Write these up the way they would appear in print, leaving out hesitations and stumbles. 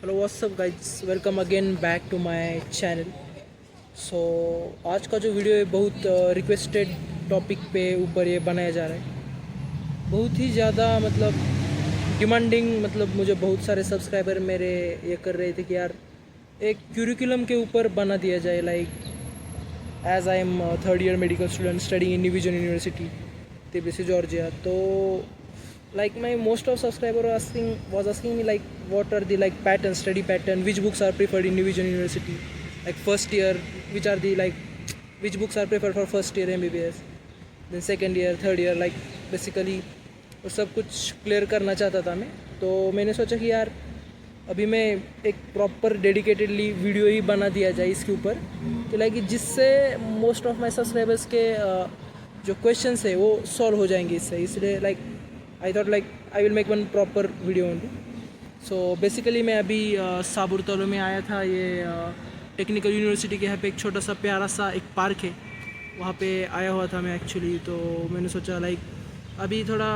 Hello what's up guys, welcome again back to my channel. So आज का जो video है बहुत रिक्वेस्टेड टॉपिक पे ऊपर ये बनाया जा रहा है। बहुत ही ज़्यादा मतलब डिमांडिंग, मतलब मुझे बहुत सारे सब्सक्राइबर मेरे ये कर रहे थे कि यार एक क्यूरिकुलम के ऊपर बना दिया जाए, like as I am third year medical student studying in new vision university TBC Georgia. तो like my most of subscriber was asking me like what are the like study pattern, which books are preferred in New Vision University, like first year, which are the like which books are preferred for first year MBBS, then second year, third year, like basically वो सब कुछ clear करना चाहता था मैं। तो मैंने सोचा कि यार अभी मैं एक प्रॉपर डेडिकेटेडली वीडियो ही बना दिया जाए इसके ऊपर, तो लाइक जिससे मोस्ट ऑफ माई सब्सक्राइबर्स के जो क्वेश्चंस है वो सॉल्व हो जाएंगे इससे। इसलिए like I thought like I will make one proper video only. So basically मैं अभी साबुरतलो में आया था, ये टेक्निकल यूनिवर्सिटी के यहाँ पे एक छोटा सा प्यारा सा एक पार्क है, वहाँ पे आया हुआ था मैं एक्चुअली। तो मैंने सोचा लाइक अभी थोड़ा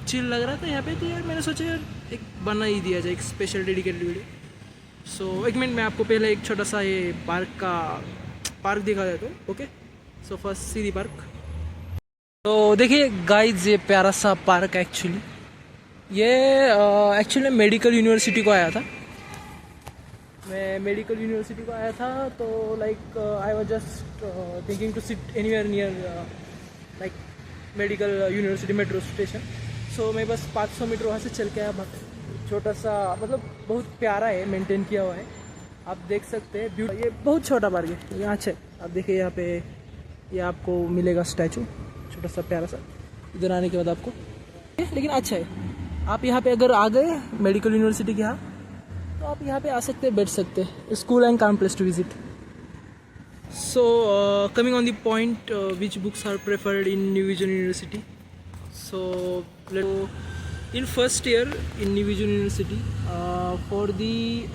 चिल लग रहा था यहाँ पे, तो यार मैंने सोचा यार एक बना ही दिया जाए एक स्पेशल डेडिकेटेड वीडियो। सो एक मिनट मैं आपको पहले एक छोटा सा ये पार्क दिखा देता हूँ। ओके, सो फर्स्ट सी दी पार्क। तो देखिए गाइज, ये प्यारा सा पार्क एक्चुअली ये एक्चुअली मेडिकल यूनिवर्सिटी को आया था। मैं मेडिकल यूनिवर्सिटी को आया था, तो like I was just thinking to sit anywhere near like medical university metro station. So मैं बस 500 मीटर वहाँ से चल के आया। छोटा सा मतलब बहुत प्यारा है, मेंटेन किया हुआ है, आप देख सकते हैं। ये बहुत छोटा पार्क है, यहाँ अच्छे आप देखिए, यहाँ पे ये आपको मिलेगा स्टैचू छोटा सा प्यारा सा इधर आने के बाद आपको, लेकिन अच्छा है। आप यहाँ पे अगर आ गए मेडिकल यूनिवर्सिटी के यहाँ, तो आप यहाँ पे आ सकते हैं, बैठ सकते हैं। School and calm place to visit. So coming on the point, which books are preferred in new vision university. So in first year in New Vision University, for the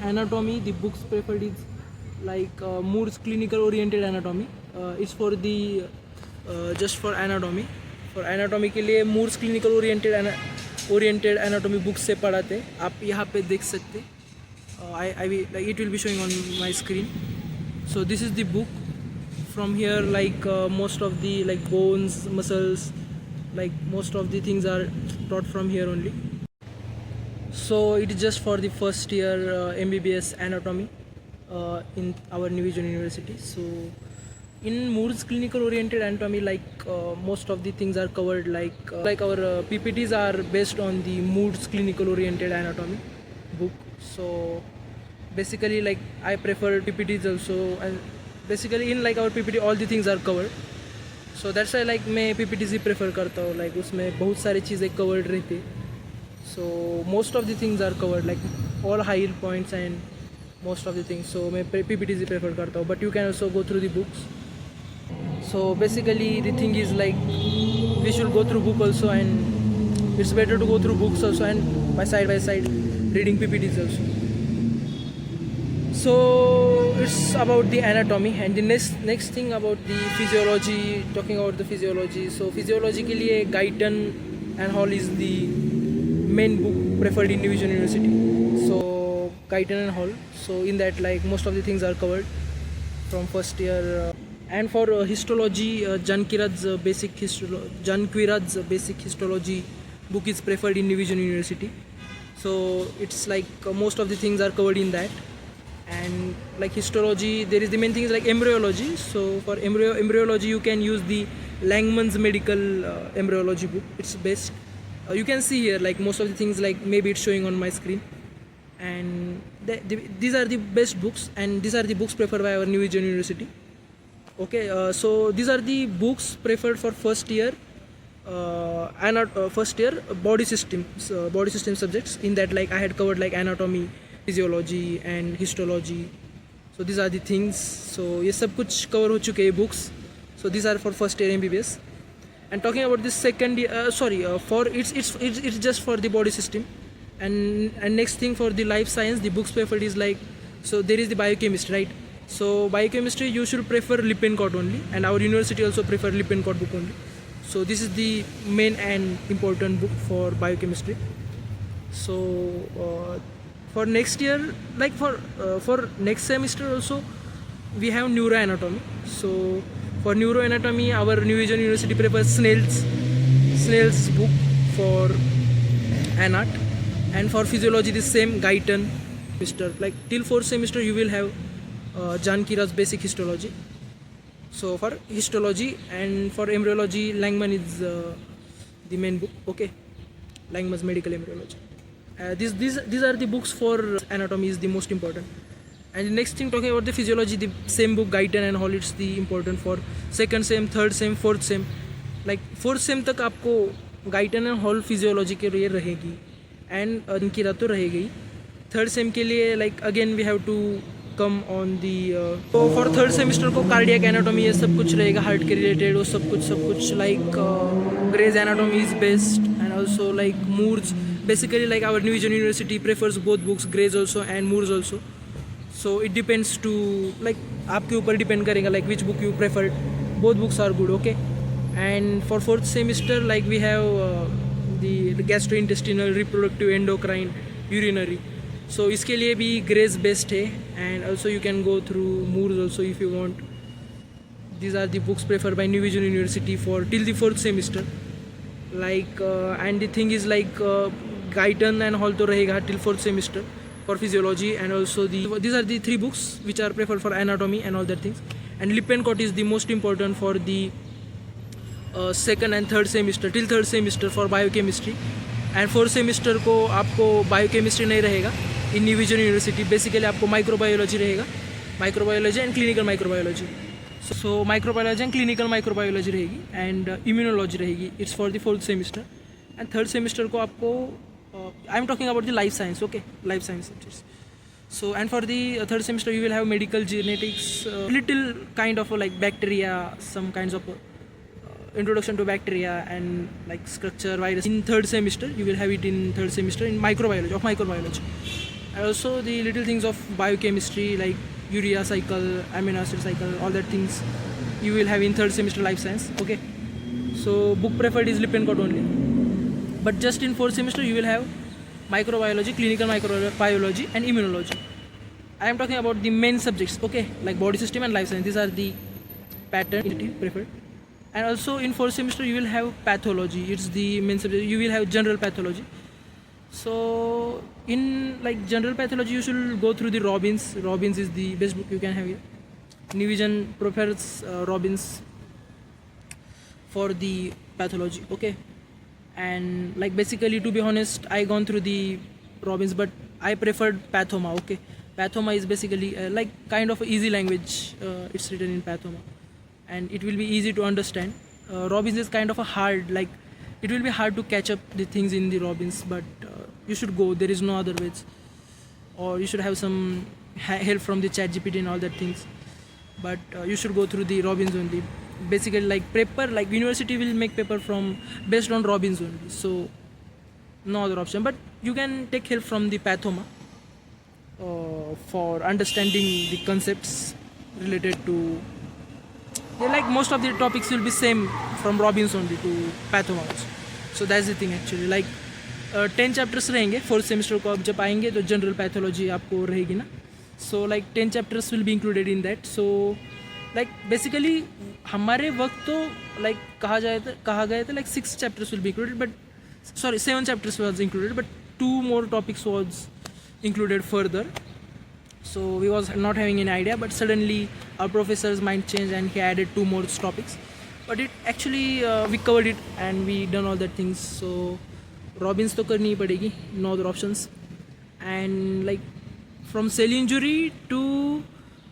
anatomy, the books preferred is like Moore's clinical oriented anatomy. It's for the just for anatomy. For anatomy के लिए Moore's clinical oriented anatomy books से पढ़ाते। आप यहाँ पे देख सकते, it will be showing on my screen. So this is the book. From here like most of the like bones, muscles, like most of the things are taught from here only. So it is just for the first year MBBS anatomy in our New Vision University. So in Moore's clinical oriented anatomy, like most of the things are covered, like our PPTs are based on the Moore's clinical oriented anatomy book. So basically like I prefer PPTs also, and basically in like our PPT all the things are covered. So that's why like मैं PPTs ही prefer करता हूँ, like उसमें बहुत सारी चीज़ें covered रहती। So most of the things are covered, like all high points and most of the things. So मैं PPTs ही prefer करता हूँ, but you can also go through the books. So basically the thing is like we should go through book also, and it's better to go through books also and by side reading PPTs also. So it's about the anatomy, and the next thing about the physiology. Talking about the physiology, so physiology के लिए Guyton and Hall is the main book preferred in New Vision University. So Guyton and Hall, so in that like most of the things are covered from first year. And for histology, Jan Quirad's basic histology book is preferred in New Vision University. So it's like most of the things are covered in that. And like histology, there is the main thing is like embryology. So for embryology you can use the Langman's medical embryology book. It's best. You can see here like most of the things, like maybe it's showing on my screen, and these are the best books, and these are the books preferred by our New Vision University. Okay, so these are the books preferred for first year body system subjects. In that like I had covered like anatomy, physiology and histology. So these are the things. So ये सब कुछ cover हो चुके हैं books. So these are for first year MBBS. And talking about this second year, for it's just for the body system. And next thing for the life science, the books preferred is like, so there is the biochemistry, right? So biochemistry you should prefer Lippincott only, and our university also prefer Lippincott book only. So this is the main and important book for biochemistry. So for next year, like for next semester also, we have neuroanatomy. So for neuroanatomy, our New Vision University prefers Snell's book for ANAT, and for physiology the same Guyton. Mister, like till fourth semester you will have Jankira's basic histology. So for histology, and for embryology, Langman is the main book. Okay, Langman's medical embryology. These are the books for anatomy is the most important. And the next thing, talking about the physiology, the same book Guyton and Hall, it's the important for second sem, third sem, fourth sem. Like fourth sem तक आपको Guyton and Hall physiology के लिए रहेगी, and Jankira तो रहेगी. Third same के लिए like again we have to come on the तो for third semester को कार्डियक एनाटॉमी ये सब कुछ रहेगा, हार्ट के रिलेटेड वो सब कुछ like Gray's anatomy is best, and also like Moore's. Basically like our New Vision University prefers both books, Gray's also and Moore's also. So it depends to like आपके ऊपर depend करेगा like which book you prefer. Both books are good, okay. And for fourth semester like we have the gastrointestinal, reproductive, endocrine, urinary. So इसके लिए भी Gray's best है, and also you can go through Moore's also if you want. These are the books preferred by New Vision University for till the fourth semester. Like and the thing is like Guyton and Hall तो रहेगा till fourth semester for physiology, and also these are the three books which are preferred for anatomy and all that things. And Lippincott is the most important for the second and third semester till third semester for biochemistry. And fourth semester को आपको biochemistry नहीं रहेगा in New Vision University. Basically आपको microbiology रहेगा, microbiology and clinical microbiology. So microbiology and clinical microbiology रहेगी, and immunology रहेगी. It's for the fourth semester. And third semester को आपको I'm talking about the life science, okay, life science subjects. So and for the third semester you will have medical genetics, little kind of like bacteria, some kinds of introduction to bacteria and like structure, virus. In third semester you will have it in third semester in microbiology. And also the little things of biochemistry like urea cycle, amino acid cycle, all that things you will have in third semester life science, okay. So book preferred is Lippincott only, but just in fourth semester you will have microbiology, clinical microbiology and immunology. I am talking about the main subjects, okay, like body system and life science. These are the pattern preferred. And also in fourth semester you will have pathology. It's the main subject. You will have general pathology. So in like general pathology you should go through the Robbins. Robbins is the best book you can have here. New Vision prefers Robbins for the pathology, okay. And like basically to be honest I gone through the Robbins, but I preferred Pathoma, okay. Pathoma is basically like kind of easy language. It's written in Pathoma and it will be easy to understand. Robbins is kind of a hard, like it will be hard to catch up the things in the Robbins, but you should go, there is no other ways, or you should have some help from the ChatGPT and all that things, but you should go through the Robbins only. Basically like paper, like university will make paper from based on Robbins only, so no other option. But you can take help from the Pathoma for understanding the concepts related to like most of the topics will be same from Robbins only to Pathoma also. So that's the thing actually. Like 10 chapters रहेंगे fourth semester को. अब जब आएंगे तो general pathology आपको रहेगी ना, so like 10 chapters will be included in that. So like basically हमारे वक्त तो like कहा गया था like 6 chapters will be included, but sorry 7 chapters was included, but 2 more topics was included further. So we was not having any idea, but suddenly our professor's mind changed and he added 2 more topics. But it actually we covered it and we done all that things. So Robbins तो करनी ही पड़ेगी, no other options. And like from cell injury to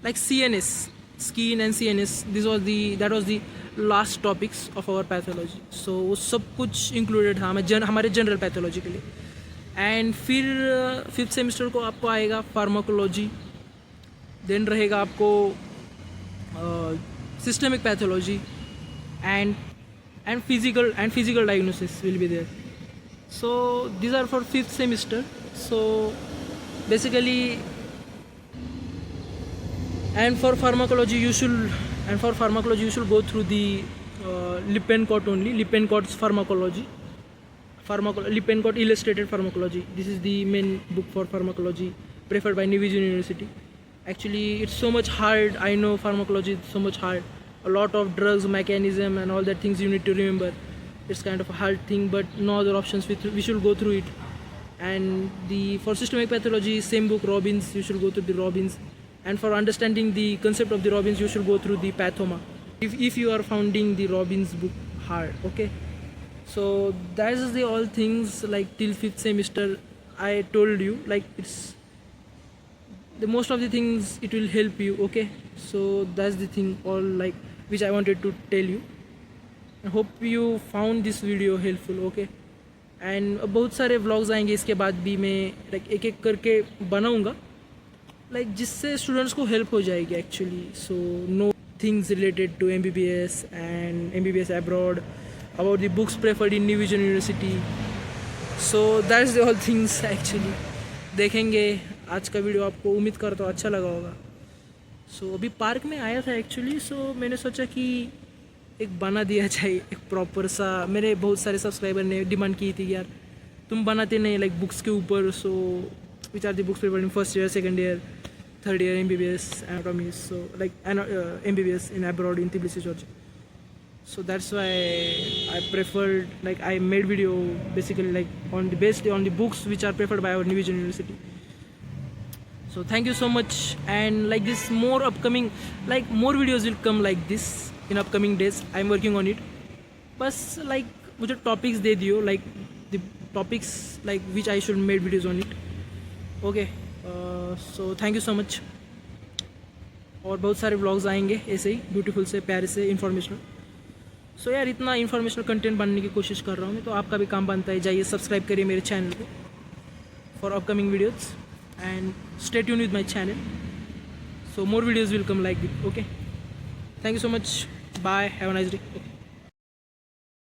like CNS, skin and CNS, that was the last topics of our pathology. So वो सब कुछ included था हमारे general pathology के लिए. And फिर fifth semester को आपको आएगा pharmacology, then रहेगा आपको systemic pathology and physical diagnosis will be there. So these are for fifth semester. So basically, and for pharmacology you should go through the Lippincott only, Lippincott's pharmacology. Lippincott Illustrated Pharmacology. This is the main book for pharmacology preferred by New Vision University. Actually, it's so much hard. I know pharmacology is so much hard. A lot of drugs, mechanism, and all that things you need to remember. It's kind of a hard thing, but no other options. We should go through it. And for systemic pathology, same book, Robbins. You should go through the Robbins. And for understanding the concept of the Robbins, you should go through the Pathoma. If you are finding the Robbins book hard, okay. So that is the all things like till 5th semester. I told you like it's the most of the things it will help you, okay. So that's the thing all like which I wanted to tell you. I hope you found this video helpful, okay. And बहुत सारे vlogs आएंगे इसके बाद भी मैं like एक एक करके बनाऊंगा लाइक जिससे स्टूडेंट्स को हेल्प हो जाएगी actually. So no things related to MBBS and MBBS abroad, about the books preferred in new vision university. So that's the all things actually. देखेंगे आज का वीडियो आपको उम्मीद करता हूँ अच्छा लगा होगा. सो अभी पार्क में आया था एक्चुअली. सो मैंने सोचा कि एक बना दिया जाए एक प्रॉपर सा. मेरे बहुत सारे सब्सक्राइबर ने डिमांड की थी यार तुम बनाते नहीं लाइक बुक्स के ऊपर. So which are the books preferred in first year, second year, third year MBBS anatomy. So like MBBS in abroad in Tbilisi, Georgia. So that's why I preferred like I made video basically like on the based on the books which are preferred by our New Vision University. So thank you so much. And like this more upcoming like more videos will come like this in upcoming days. I'm working on it. बस like मुझे topics दे दियो like the topics like which I should make videos on it. Okay. So thank you so much. और बहुत सारे vlogs आएंगे ऐसे ही beautiful से प्यारे से इंफॉर्मेशनल. सो यार इतना इंफॉर्मेशनल कंटेंट बनने की कोशिश कर रहा हूँ मैं, तो आपका भी काम बनता है. जाइए सब्सक्राइब करिए मेरे चैनल को for upcoming videos and stay tune with my channel. So more videos will come like this. Okay, thank you so much. Bye, have a nice day.